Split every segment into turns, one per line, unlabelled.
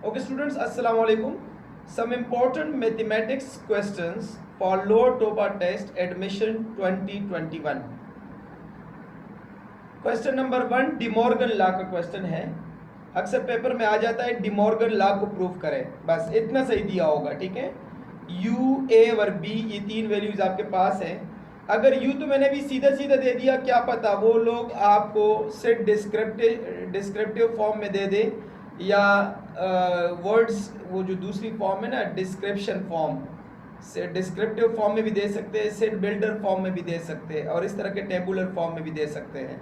Okay students, assalamu alaikum. Some important mathematics questions for lower TOPA test admission 2021. Question number 1 De Morgan law का question है। अक्सर paper में आ जाता है De Morgan law को प्रूव करें, बस इतना सही दिया होगा। ठीक है, u a और b ये तीन वैल्यूज आपके पास हैं। अगर u तो मैंने भी सीधा सीधा दे दिया, क्या पता वो लोग आपको सेट डिस्क्रिप्टिव फॉर्म में दे दे या वर्ड्स वो जो दूसरी फॉर्म है ना description form, set descriptive form में भी दे सकते हैं, सेट बिल्डर फॉर्म में भी दे सकते हैं और इस तरह के टेबुलर फॉर्म में भी दे सकते हैं।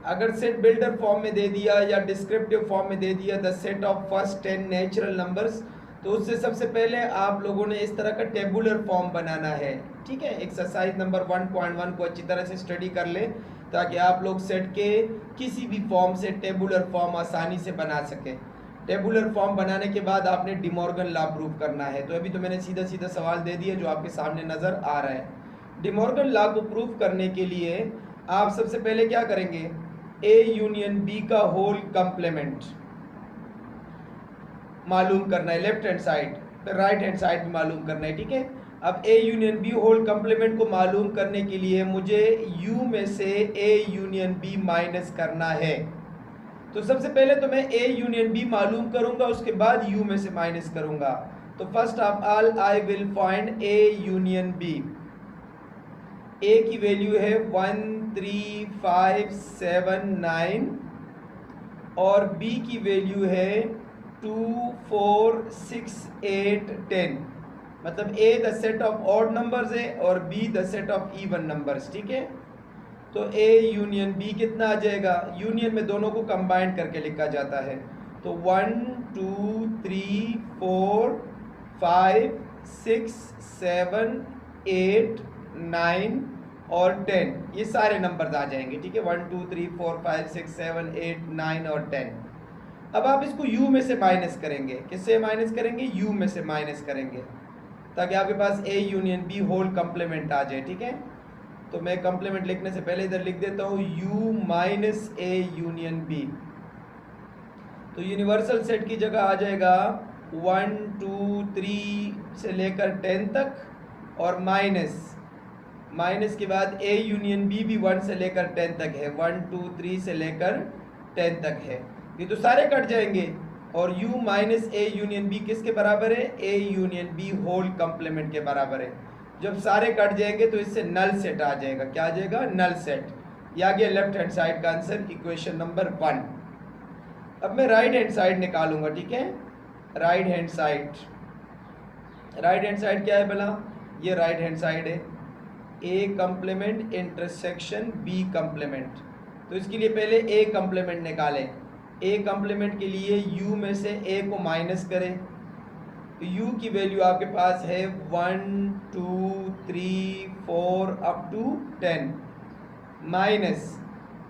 अगर सेट बिल्डर फॉर्म में दे दिया या डिस्क्रिप्टिव फॉर्म में दे दिया the set of first 10 natural numbers, तो उससे सबसे पहले आप लोगों ने इस तरह का टेबुलर फॉर्म बनाना है। ठीक है, एक्सरसाइज नंबर 1.1 को अच्छी तरह से स्टडी कर ले ताकि आप लोग सेट के किसी भी फॉर्म से टेबुलर फॉर्म आसानी से बना सकें। टेबुलर फॉर्म बनाने के बाद आपने डिमॉर्गन लॉ प्रूव करना है। तो अभी तो मैंने सीधा सीधा सवाल दे दिया जो आपके सामने नज़र आ रहा है। डिमॉर्गन लॉ को प्रूव करने के लिए आप सबसे पहले क्या करेंगे, ए यूनियन बी का होल कंप्लीमेंट मालूम करना है लेफ्ट हैंड साइड, फिर राइट हैंड साइड भी मालूम करना है। ठीक है, अब A union B whole complement को मालूम करने के लिए मुझे यू में से ए यूनियन बी माइनस करना है। तो सबसे पहले तो मैं ए यूनियन बी मालूम करूंगा, उसके बाद यू में से माइनस करूंगा। तो first of all I will find A union B. A की वैल्यू है 1 3 5 7 9 और बी की वैल्यू है 2 4 6 8 10। मतलब A the set of odd numbers है और B the set of even numbers. ठीक है, तो ए यूनियन बी कितना आ जाएगा, यूनियन में दोनों को कंबाइन करके लिखा जाता है। तो 1 2 3 4 5 6 7 8 9 और 10 ये सारे नंबर्स आ जाएंगे। ठीक है, 1 2 3 4 5 6 7 8 9 और 10। अब आप इसको u में से माइनस करेंगे। किससे माइनस करेंगे, u में से माइनस करेंगे ताकि आपके पास a union b whole complement आ जाए। ठीक है, तो मैं कंप्लीमेंट लिखने से पहले इधर लिख देता हूँ u minus a union b। तो यूनिवर्सल सेट की जगह आ जाएगा 1 2 3 से लेकर 10 तक और माइनस के बाद a यूनियन b भी 1 से लेकर 10 तक है, 1 2 3 से लेकर 10 तक है। ये तो सारे कट जाएंगे और u minus a union b किसके बराबर है, a union b whole complement के बराबर है। जब सारे कट जाएंगे तो इससे नल सेट आ जाएगा। क्या आ जाएगा, नल सेट। ये आ गया लेफ्ट हैंड साइड का आंसर, इक्वेशन नंबर 1। अब मैं राइट हैंड साइड निकालूंगा। ठीक है, राइट हैंड साइड क्या है भला, ये राइट हैंड साइड है ए कंप्लीमेंट इंटरसेक्शन बी कंप्लीमेंट। तो इसके लिए पहले ए कंप्लीमेंट निकालें। ए कंप्लीमेंट के लिए u में से a को माइनस करें। तो u की वैल्यू आपके पास है 1 2 3 4 अप टू 10 माइनस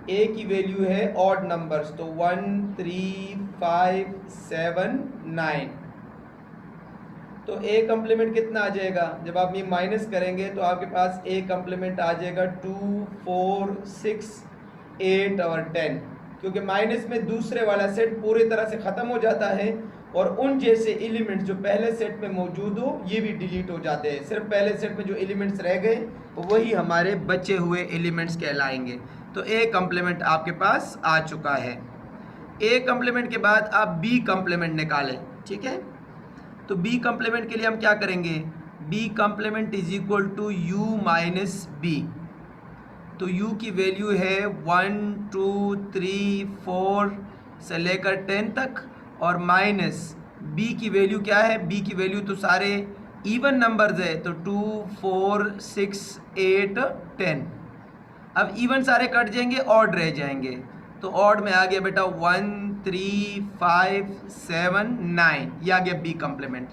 a की वैल्यू है ऑड नंबर्स, तो 1 3 5 7 9। तो a कंप्लीमेंट कितना आ जाएगा, जब आप ये माइनस करेंगे तो आपके पास a कंप्लीमेंट आ जाएगा 2 4 6 8 और 10, क्योंकि माइनस में दूसरे वाला सेट पूरी तरह से ख़त्म हो जाता है और उन जैसे एलिमेंट्स जो पहले सेट में मौजूद हो ये भी डिलीट हो जाते हैं। सिर्फ पहले सेट में जो एलिमेंट्स रह गए वही हमारे बचे हुए एलिमेंट्स कहलाएंगे। तो a कंप्लीमेंट आपके पास आ चुका है। a कंप्लीमेंट के बाद आप b कंप्लीमेंट निकालें। ठीक है, तो b कंप्लीमेंट के लिए हम क्या करेंगे, b complement is equal to u minus b। तो u की वैल्यू है 1 2 3 4 से लेकर 10 तक और माइनस b की वैल्यू क्या है, b की वैल्यू तो सारे इवन नंबर्स है, तो 2 4 6 8 10। अब इवन सारे कट जाएंगे, ऑड रह जाएंगे। तो ऑड में आ गया बेटा 1 3 5 7 9, ये आ गया b कंप्लीमेंट।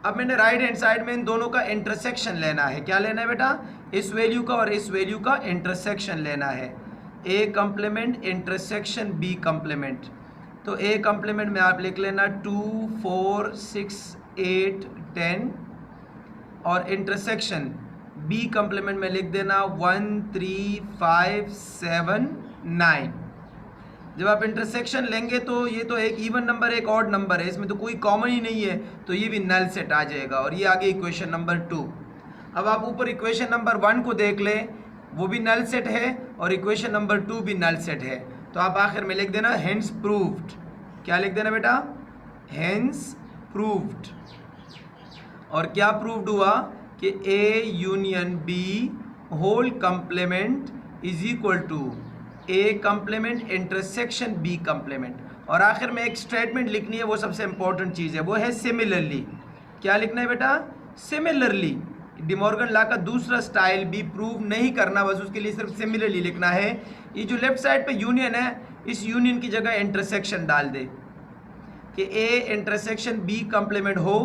अब मैंने राइट हैंड साइड में इन दोनों का इंटरसेक्शन लेना है। क्या लेना है बेटा, इस वैल्यू का और इस वैल्यू का इंटरसेक्शन लेना है। a complement intersection b complement. तो a कंप्लीमेंट में आप लिख लेना 2 4 6 8 10 और इंटरसेक्शन b कंप्लीमेंट में लिख देना 1 3 5 7 9। जब आप इंटरसेक्शन लेंगे तो ये तो एक इवन नंबर एक ऑड नंबर है, इसमें तो कोई कॉमन ही नहीं है, तो ये भी नल सेट आ जाएगा। और ये आगे इक्वेशन नंबर 2। अब आप ऊपर इक्वेशन नंबर 1 को देख लें, वो भी नल सेट है और इक्वेशन नंबर 2 भी नल सेट है। तो आप आखिर में लिख देना हेंस प्रूव्ड। क्या लिख देना बेटा? Hence proved. और क्या प्रूव्ड हुआ कि A union B whole complement is equal to A complement intersection B complement. और आखिर में एक स्टेटमेंट लिखनी है, वो सबसे इंपॉर्टेंट चीज़ है, वो है सिमिलरली। क्या लिखना है बेटा? सिमिलरली। डिमॉर्गन लॉ का दूसरा स्टाइल भी प्रूव नहीं करना, बस उसके लिए सिर्फ सिमिलरली लिखना है। ये जो लेफ्ट साइड पे यूनियन है, इस यूनियन की जगह इंटरसेक्शन डाल दे कि ए इंटरसेक्शन बी कंप्लीमेंट हो,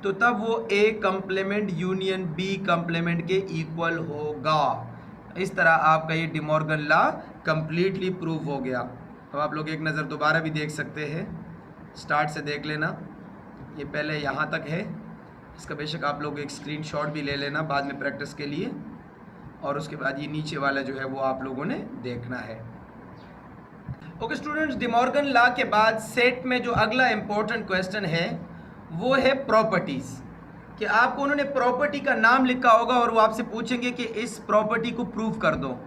तो तब वो ए कंप्लीमेंट यूनियन बी कंप्लीमेंट के इक्वल होगा। इस तरह आपका ये डिमॉर्गन लॉ कंप्लीटली प्रूव हो गया। अब आप लोग एक नज़र दोबारा भी देख सकते हैं, स्टार्ट से देख लेना। ये पहले यहाँ तक है, इसका बेशक आप लोग एक स्क्रीनशॉट भी ले लेना बाद में प्रैक्टिस के लिए। और उसके बाद ये नीचे वाला जो है वो आप लोगों ने देखना है। ओके स्टूडेंट्स, डिमॉर्गन लॉ के बाद सेट में जो अगला इंपॉर्टेंट क्वेश्चन है वो है प्रॉपर्टीज़। कि आपको उन्होंने प्रॉपर्टी का नाम लिखा होगा और वो आपसे पूछेंगे कि इस प्रॉपर्टी को प्रूव कर दो।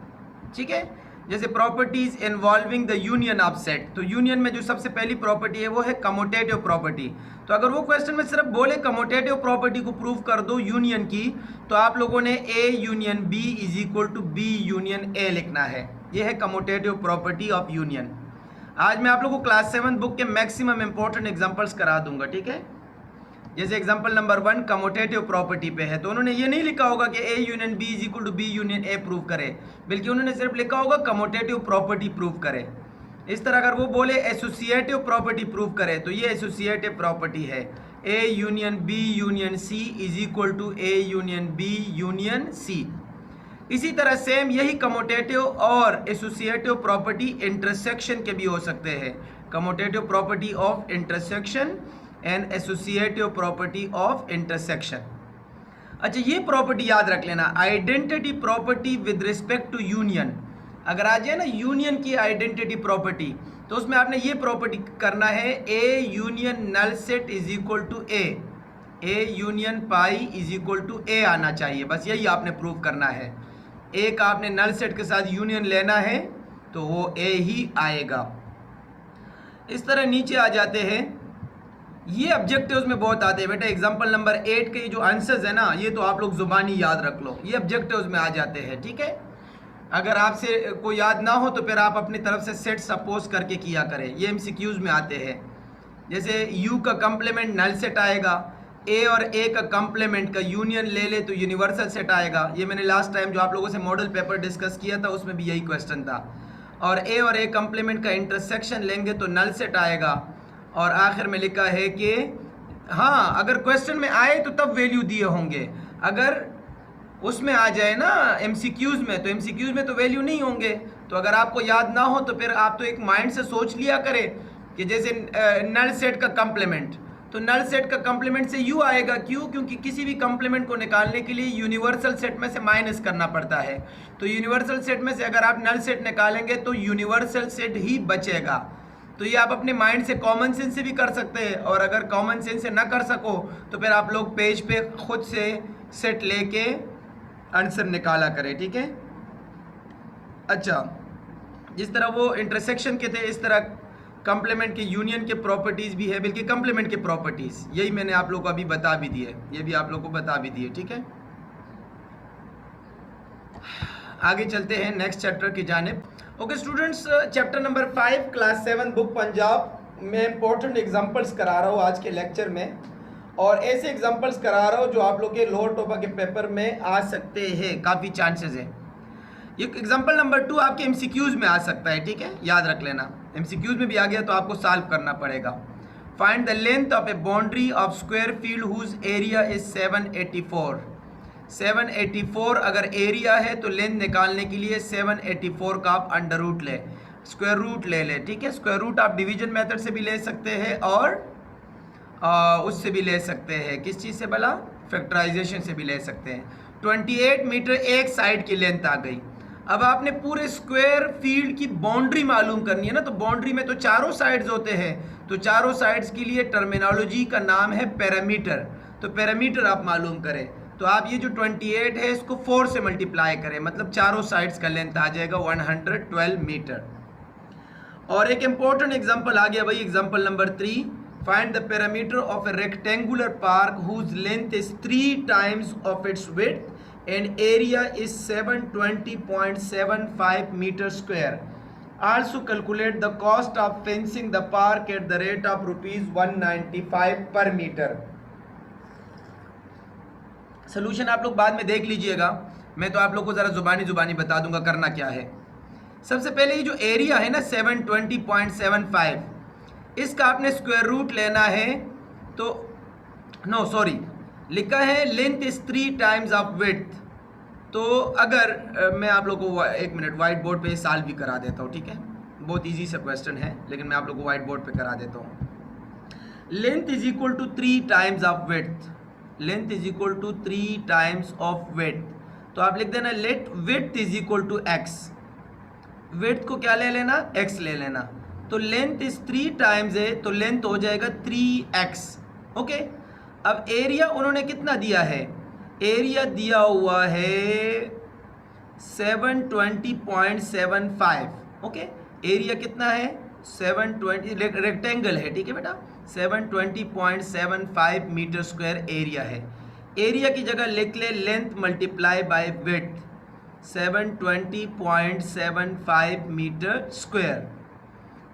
ठीक है, जैसे properties involving the union of set. तो यूनियन में जो सबसे पहली प्रॉपर्टी है वो है कम्यूटेटिव प्रॉपर्टी। तो अगर वो क्वेश्चन में सिर्फ बोले कम्यूटेटिव प्रॉपर्टी को प्रूव कर दो यूनियन की, तो आप लोगों ने A union B is equal to B union A लिखना है। ये है कम्यूटेटिव प्रॉपर्टी ऑफ यूनियन। आज मैं आप लोगों को क्लास 7 बुक के मैक्सिमम इंपॉर्टेंट एग्जाम्पल्स करा दूंगा। ठीक है, जैसे एग्जाम्पल नंबर 1 कम्यूटेटिव प्रॉपर्टी पे है, तो उन्होंने ये नहीं लिखा होगा कि A union B is equal to B union A prove करे, बल्कि उन्होंने सिर्फ लिखा होगा कम्यूटेटिव प्रॉपर्टी प्रूव करे। इस तरह अगर वो बोले एसोसिएटिव प्रॉपर्टी प्रूव करे, तो ये एसोसिएटिव प्रॉपर्टी है, A union B union C is equal to A union B union C. इसी तरह सेम यही कम्यूटेटिव और एसोसिएटिव प्रॉपर्टी इंटरसेक्शन के भी हो सकते हैं। Commutative property of intersection and associative property of intersection. अच्छा, ये प्रॉपर्टी याद रख लेना, identity property with respect to union. अगर आ जाए ना यूनियन की आइडेंटिटी प्रॉपर्टी, तो उसमें आपने ये प्रॉपर्टी करना है, A union null set is equal to A union phi is equal to A आना चाहिए। बस यही आपने प्रूव करना है। ए का आपने नल सेट के साथ यूनियन लेना है तो वो ए ही आएगा। इस तरह नीचे आ जाते हैं, ये ऑब्जेक्टिव्स में बहुत आते हैं बेटा। एग्जांपल नंबर 8 के जो आंसर्स है ना, ये तो आप लोग जुबानी याद रख लो, ये ऑब्जेक्टिव्स में आ जाते हैं। ठीक है, अगर आपसे कोई याद ना हो तो फिर आप अपनी तरफ से सेट सपोज करके किया करें, ये एमसीक्यूज में आते हैं। जैसे यू का कंप्लीमेंट नल सेट आएगा, ए और ए का कंप्लीमेंट का यूनियन ले ले तो यूनिवर्सल सेट आएगा। ये मैंने लास्ट टाइम जो आप लोगों से मॉडल पेपर डिस्कस किया था उसमें भी यही क्वेश्चन था। और ए कंप्लीमेंट का इंटरसेक्शन लेंगे तो नल सेट आएगा। और आखिर में लिखा है कि हाँ, अगर क्वेश्चन में आए तो तब वैल्यू दिए होंगे, अगर उसमें आ जाए ना एमसीक्यूज में, तो एमसीक्यूज में तो वैल्यू नहीं होंगे। तो अगर आपको याद ना हो तो फिर आप तो एक माइंड से सोच लिया करें कि जैसे नल सेट का कंप्लीमेंट, तो नल सेट का कंप्लीमेंट से यू आएगा। क्यों? क्योंकि किसी भी कंप्लीमेंट को निकालने के लिए यूनिवर्सल सेट में से माइनस करना पड़ता है। तो यूनिवर्सल सेट में से अगर आप नल सेट निकालेंगे तो यूनिवर्सल सेट ही बचेगा। तो ये आप अपने माइंड से कॉमन सेंस से भी कर सकते हैं, और अगर कॉमन सेंस से ना कर सको तो फिर आप लोग पेज पे खुद से सेट लेके आंसर निकाला करें। ठीक है, अच्छा, जिस तरह वो इंटरसेक्शन के थे इस तरह कंप्लीमेंट के यूनियन के प्रॉपर्टीज़ भी है, बल्कि कंप्लीमेंट के प्रॉपर्टीज़ यही मैंने आप लोग को अभी बता भी दिए, ये भी आप लोग को बता भी दिए। ठीक है, आगे चलते हैं नेक्स्ट चैप्टर की जानिब। Okay students, chapter number 5 class 7 book Punjab में इंपॉर्टेंट एग्जांपल्स करा रहा हूँ आज के लेक्चर में, और ऐसे एग्जांपल्स करा रहा हूँ जो आप लोग के लोअर टोपा के पेपर में आ सकते हैं, काफ़ी चांसेस है। ये एग्जांपल नंबर 2 आपके एमसीक्यूज में आ सकता है। ठीक है, याद रख लेना, एमसीक्यूज में भी आ गया तो आपको सॉल्व करना पड़ेगा। Find the length of a boundary of square field whose area is 784। 784 अगर एरिया है तो लेंथ निकालने के लिए 784 का आप अंडर रूट ले, स्क्वायर रूट ले ले। ठीक है, स्क्वायर रूट आप डिवीजन मेथड से भी ले सकते हैं और उससे भी ले सकते हैं, किस चीज़ से भला, फैक्टराइजेशन से भी ले सकते हैं। 28 मीटर एक साइड की लेंथ आ गई। अब आपने पूरे स्क्वायर फील्ड की बाउंड्री मालूम करनी है ना, तो बाउंड्री में तो चारों साइड्स होते हैं, तो चारों साइड्स के लिए टर्मिनोलॉजी का नाम है पैरामीटर। तो पैरामीटर आप मालूम करें, तो आप ये जो 28 है इसको 4 से मल्टीप्लाई करें, मतलब चारों साइड्स का लेंथ आ जाएगा 112 मीटर। और एक इंपॉर्टेंट एग्जांपल आ गया भाई, example number 3, find the parameter of a rectangular park whose length is 3 times of its width and area is 720.75 meter square. Also calculate the cost of fencing the park at the rate of rupees 195 per meter. Solution आप लोग बाद में देख लीजिएगा, मैं तो आप लोग को ज़रा जुबानी बता दूंगा करना क्या है। सबसे पहले ये जो एरिया है ना 720.75, इसका आपने स्क्वायर रूट लेना है, तो नो सॉरी लिखा है length is 3 times of width. तो अगर मैं आप लोगों को एक मिनट व्हाइट बोर्ड पे सॉल्व भी करा देता हूँ, ठीक है, बहुत इजी सा क्वेश्चन है, लेकिन मैं आप लोगों को व्हाइट बोर्ड पे करा देता हूँ। Length is equal to 3 times of width, length is equal to 3 times of width, तो आप लिख देना let width is equal to x. Width को क्या ले लेना, एक्स ले लेना, तो लेंथ इज 3 टाइम्स है, तो लेंथ हो जाएगा 3x। ओके, अब एरिया उन्होंने कितना दिया है, एरिया दिया हुआ है 720.75। ओके, एरिया कितना है 720, रेक्टेंगल है, ठीक है बेटा, 720.75 मीटर स्क्वायर एरिया है। एरिया की जगह लिख ले length multiply by width, 720.75 metre square,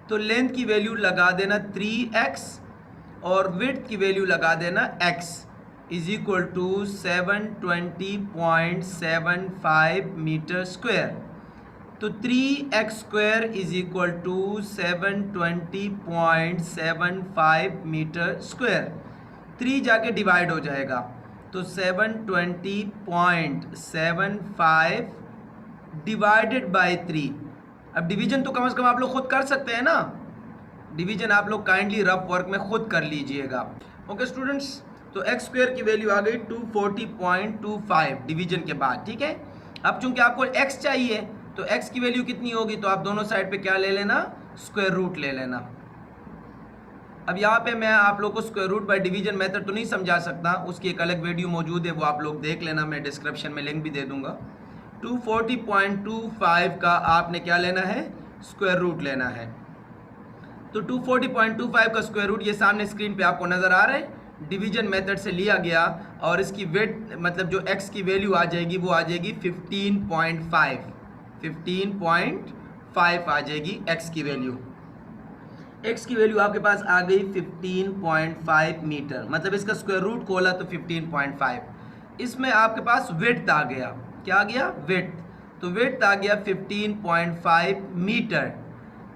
तो लेंथ की वैल्यू लगा देना 3x और विड्थ की वैल्यू लगा देना x is equal to 720.75 metre square. तो 3x square is equal to 720.75 metre square, 3 जाके डिवाइड हो जाएगा, तो 720.75 डिवाइडेड बाय 3। अब डिवीजन तो कम से कम आप लोग खुद कर सकते हैं ना, डिवीजन आप लोग काइंडली रफ वर्क में खुद कर लीजिएगा। ओके स्टूडेंट्स, तो एक्स स्क्वायर की वैल्यू आ गई 240.25 डिवीजन के बाद, ठीक है। अब चूंकि आपको एक्स चाहिए, तो एक्स की वैल्यू कितनी होगी, तो आप दोनों साइड पे क्या ले लेना, स्क्वायर रूट ले लेना। अब यहाँ पे मैं आप लोग को square root by division method तो नहीं समझा सकता, उसकी एक अलग वीडियो मौजूद है, वो आप लोग देख लेना, मैं डिस्क्रिप्शन में लिंक भी दे दूंगा। 240.25 का आपने क्या लेना है, स्क्वायर रूट लेना है। तो 240.25 का स्क्वायर रूट ये सामने स्क्रीन पे आपको नजर आ रहा है, डिवीजन मेथड से लिया गया, और इसकी वेट मतलब जो x की वैल्यू आ जाएगी वो आ जाएगी 15.5 आ जाएगी x की वैल्यू। x की वैल्यू आपके पास आ गई 15.5 मीटर, मतलब इसका स्क्वायर रूट खोला तो 15.5। इसमें आपके पास विड्थ आ गया, क्या आ गया, विड्थ, तो विड्थ आ गया 15.5 मीटर।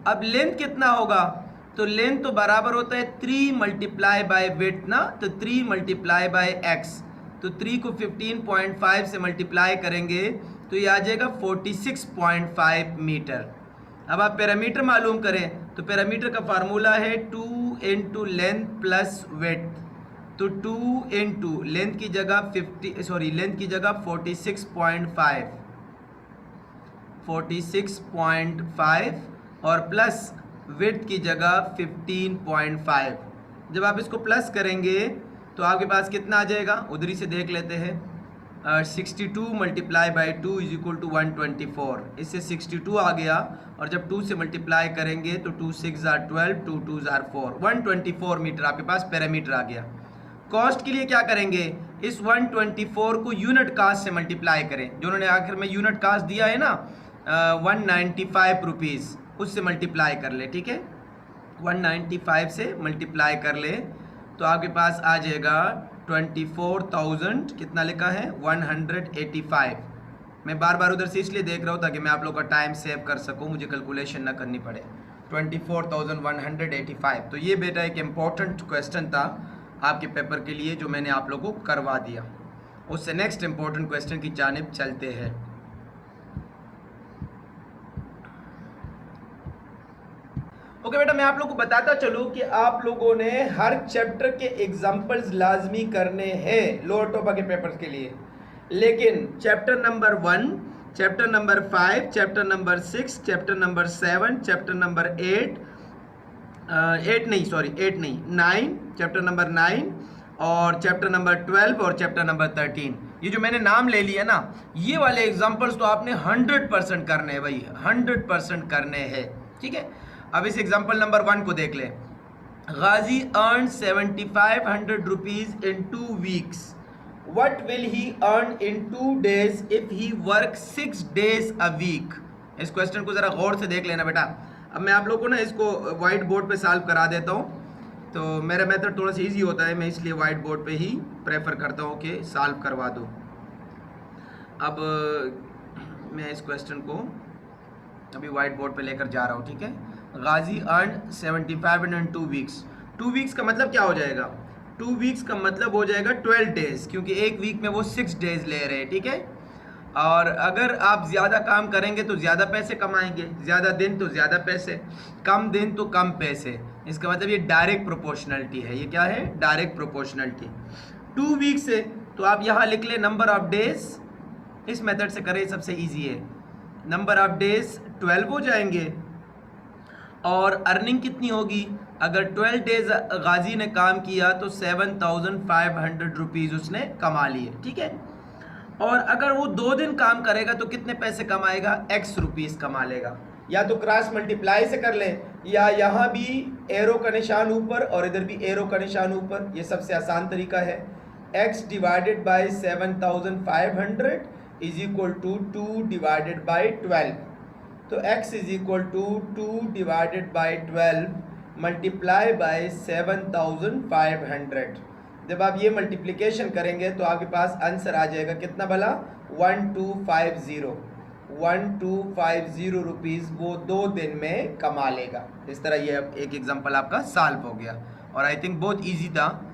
अब लेंथ कितना होगा, तो लेंथ तो बराबर होता है 3 मल्टीप्लाई बाय विड्थ ना, तो 3 मल्टीप्लाई बाय x, तो 3 को 15.5 से मल्टीप्लाई करेंगे तो ये आ जाएगा 46.5 मीटर। अब आप पैरामीटर मालूम करें, तो पैरामीटर का फार्मूला है 2 इंटू लेंथ प्लस विड्थ, तो 2 इंटू लेंथ की जगह 46.5 और प्लस विड्थ की जगह 15.5। जब आप इसको प्लस करेंगे तो आपके पास कितना आ जाएगा, उधर ही से देख लेते हैं, 62 multiply by 2 is equal to 124, इससे 62 आ गया, और जब 2 से मल्टीप्लाई करेंगे तो 2 6 जार 12, 2 2 जार 4, 124 मीटर आपके पास पैरामीटर आ गया। कॉस्ट के लिए क्या करेंगे, इस 124 को यूनिट कास्ट से मल्टीप्लाई करें, जो उन्होंने आखिर में यूनिट कास्ट दिया है ना 195 रुपीज़, उससे मल्टीप्लाई कर ले, ठीक है, 195 से मल्टीप्लाई कर ले तो आपके पास आ जाएगा 24,000, कितना लिखा है 185। मैं बार बार उधर से इसलिए देख रहा हूँ ताकि मैं आप लोग का टाइम सेव कर सकूँ, मुझे कैलकुलेशन ना करनी पड़े। 24,185, तो ये बेटा एक इम्पॉर्टेंट क्वेश्चन था आपके पेपर के लिए जो मैंने आप लोगों को करवा दिया। उससे नेक्स्ट इम्पॉर्टेंट क्वेश्चन की जानिब चलते हैं। ओके बेटा, मैं आप लोगों को बताता चलूं कि आप लोगों ने हर चैप्टर के एग्जाम्पल्स लाजमी करने हैं लोअर टॉपर के पेपर्स के लिए, लेकिन chapter number 1 chapter number 5, chapter number 6, chapter number 7, chapter number 8 9, chapter number 9 और चैप्टर नंबर 12 और चैप्टर नंबर 13। ये जो मैंने नाम ले लिया ना, ये वाले एग्जाम्पल्स तो आपने 100% करने हैं भाई, 100% करने हैं, ठीक है। अब इस एग्जाम्पल नंबर 1 को देख लें। Ghazi earn 7500 rupees in 2 weeks. What will he earn in 2 days if he works 6 days a week? इस क्वेश्चन को ज़रा गौर से देख लेना बेटा। अब मैं आप लोगों को ना इसको वाइट बोर्ड पे सॉल्व करा देता हूँ, तो मेरा मेथड थोड़ा सा इजी होता है, मैं इसलिए वाइट बोर्ड पे ही प्रेफर करता हूँ कि सॉल्व करवा दूँ। अब मैं इस क्वेश्चन को अभी वाइट बोर्ड पे लेकर जा रहा हूँ, ठीक है। गाजी अर्न 75 इन 2 वीक्स। 2 वीक्स का मतलब क्या हो जाएगा? 2 वीक्स का मतलब हो जाएगा 12 डेज, क्योंकि एक वीक में वो 6 डेज ले रहे हैं, ठीक है। और अगर आप ज़्यादा काम करेंगे तो ज़्यादा पैसे कमाएंगे, ज़्यादा दिन तो ज़्यादा पैसे, कम दिन तो कम पैसे। इसका मतलब ये डायरेक्ट प्रोपोर्शनलिटी है। ये क्या है? Direct proportionality. 2 वीक्स है तो आप यहाँ लिख ले नंबर ऑफ डेज, इस मेथड से करें, सबसे ईजी है। नंबर ऑफ डेज 12 हो जाएंगे और अर्निंग कितनी होगी? अगर 12 डेज गाजी ने काम किया तो 7500 रुपीज़ उसने कमा लिए, ठीक है। और अगर वो 2 दिन काम करेगा तो कितने पैसे कमाएगा? x रुपीज़ कमा लेगा। या तो क्रॉस मल्टीप्लाई से कर लें, या यहाँ भी एरो का निशान ऊपर और इधर भी एरो का निशान ऊपर, ये सबसे आसान तरीका है। x divided by 7500 is equal to 2 divided by 12। तो x is equal to 2 divided by 12 multiply by 7500। जब आप ये मल्टीप्लिकेशन करेंगे तो आपके पास आंसर आ जाएगा कितना भला? 1250 रुपीज़ वो 2 दिन में कमा लेगा। इस तरह ये एक एग्जांपल आपका सॉल्व हो गया और आई थिंक बहुत इजी था,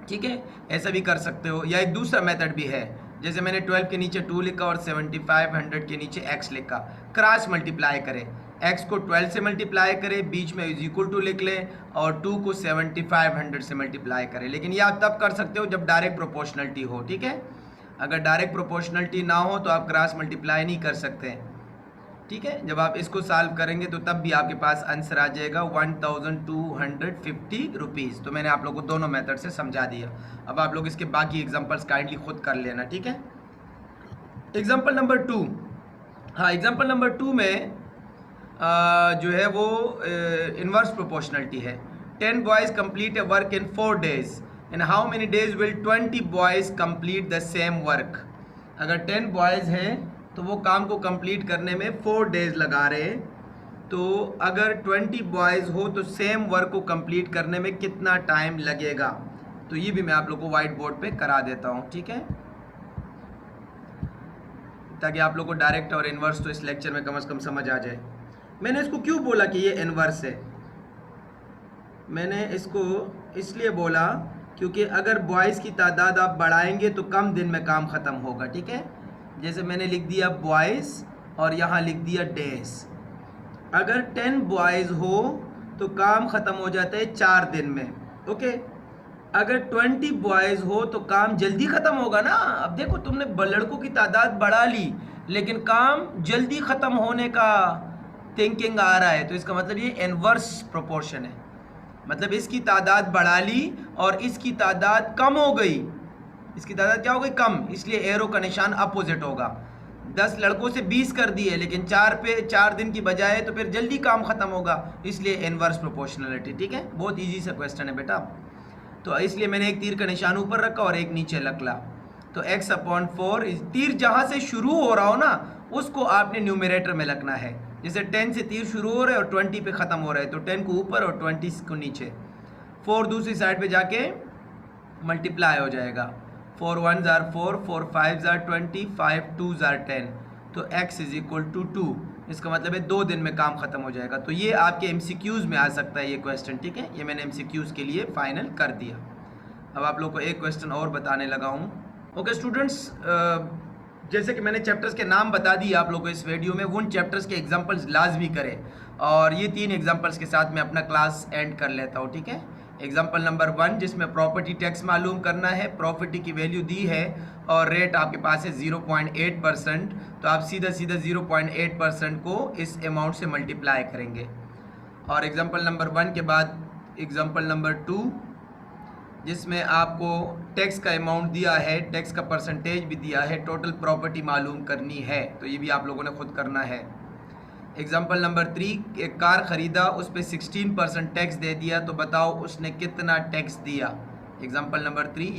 ठीक है। ऐसा भी कर सकते हो, या एक दूसरा मेथड भी है, जैसे मैंने 12 के नीचे 2 लिखा और 7500 के नीचे x लिखा, क्रॉस मल्टीप्लाई करें, x को 12 से मल्टीप्लाई करें, बीच में इज इक्वल टू लिख लें और 2 को 7500 से मल्टीप्लाई करें। लेकिन ये आप तब कर सकते हो जब डायरेक्ट प्रोपोर्शनलिटी हो, ठीक है। अगर डायरेक्ट प्रोपोर्शनलिटी ना हो तो आप क्रॉस मल्टीप्लाई नहीं कर सकते, ठीक है। जब आप इसको सॉल्व करेंगे तो तब भी आपके पास आंसर आ जाएगा 1250 रुपीज़। तो मैंने आप लोगों को दोनों मेथड से समझा दिया। अब आप लोग इसके बाकी एग्जांपल्स काइंडली खुद कर लेना, ठीक है। एग्जांपल नंबर 2, हाँ, एग्जांपल नंबर 2 में जो है वो इनवर्स प्रोपोर्शनलिटी है। 10 boys complete A work in 4 days, in how many days will 20 boys complete the same work. अगर 10 बॉयज़ हैं तो वो काम को कंप्लीट करने में 4 डेज लगा रहे हैं, तो अगर 20 बॉयज़ हो तो सेम वर्क को कंप्लीट करने में कितना टाइम लगेगा? तो ये भी मैं आप लोग को वाइट बोर्ड पे करा देता हूँ, ठीक है, ताकि आप लोग को डायरेक्ट और इनवर्स तो इस लेक्चर में कम से कम समझ आ जाए। मैंने इसको क्यों बोला कि ये इनवर्स है? मैंने इसको इसलिए बोला क्योंकि अगर बॉयज़ की तादाद आप बढ़ाएंगे तो कम दिन में काम ख़त्म होगा, ठीक है। जैसे मैंने लिख दिया बॉयज़ और यहाँ लिख दिया डेज। अगर 10 बॉयज़ हो तो काम ख़त्म हो जाता है 4 दिन में, ओके। अगर 20 बॉयज़ हो तो काम जल्दी ख़त्म होगा ना। अब देखो, तुमने लड़कों की तादाद बढ़ा ली लेकिन काम जल्दी ख़त्म होने का थिंकिंग आ रहा है, तो इसका मतलब ये इनवर्स प्रोपोर्शन है। मतलब इसकी तादाद बढ़ा ली और इसकी तादाद कम हो गई, इसकी तादाद क्या हो गई? कम, इसलिए एरो का निशान अपोजिट होगा। 10 लड़कों से 20 कर दिए लेकिन 4 दिन की बजाय, तो फिर जल्दी काम ख़त्म होगा, इसलिए इनवर्स प्रोपोर्शनलिटी, ठीक है। बहुत इजी सा क्वेश्चन है बेटा। तो इसलिए मैंने एक तीर का निशान ऊपर रखा और एक नीचे रखला। तो x/4, तीर जहाँ से शुरू हो रहा हो ना उसको आपने न्यूमरेटर में रखना है। जैसे 10 से तीर शुरू हो रहा है और 20 पे ख़त्म हो रहा है, तो 10 को ऊपर और 20 को नीचे। 4 दूसरी साइड पे जाके मल्टीप्लाई हो जाएगा। 4 1s are 4, 4 5s are 20, 5 2s are 10। तो x इज इक्वल टू 2, इसका मतलब है 2 दिन में काम ख़त्म हो जाएगा। तो ये आपके MCQs में आ सकता है ये क्वेश्चन, ठीक है। ये मैंने MCQs के लिए फाइनल कर दिया। अब आप लोग को एक क्वेश्चन और बताने लगा हूँ। ओके स्टूडेंट्स, जैसे कि मैंने चैप्टर्स के नाम बता दिए आप लोगों को इस वीडियो में, उन चैप्टर्स के एग्जांपल्स लाजमी करें। और ये 3 एग्जांपल्स के साथ मैं अपना क्लास एंड कर लेता हूँ, ठीक है। एग्जाम्पल नंबर 1 जिसमें प्रॉपर्टी टैक्स मालूम करना है, प्रॉपर्टी की वैल्यू दी है और रेट आपके पास है 0.8%, तो आप सीधा सीधा 0.8% को इस अमाउंट से मल्टीप्लाई करेंगे। और एग्जाम्पल नंबर 1 के बाद एग्जाम्पल नंबर 2 जिसमें आपको टैक्स का अमाउंट दिया है, टैक्स का परसेंटेज भी दिया है, टोटल प्रॉपर्टी मालूम करनी है, तो ये भी आप लोगों ने खुद करना है। एग्जाम्पल नंबर 3, एक कार ख़रीदा, उस पर 16% टैक्स दे दिया, तो बताओ उसने कितना टैक्स दिया। Example number 3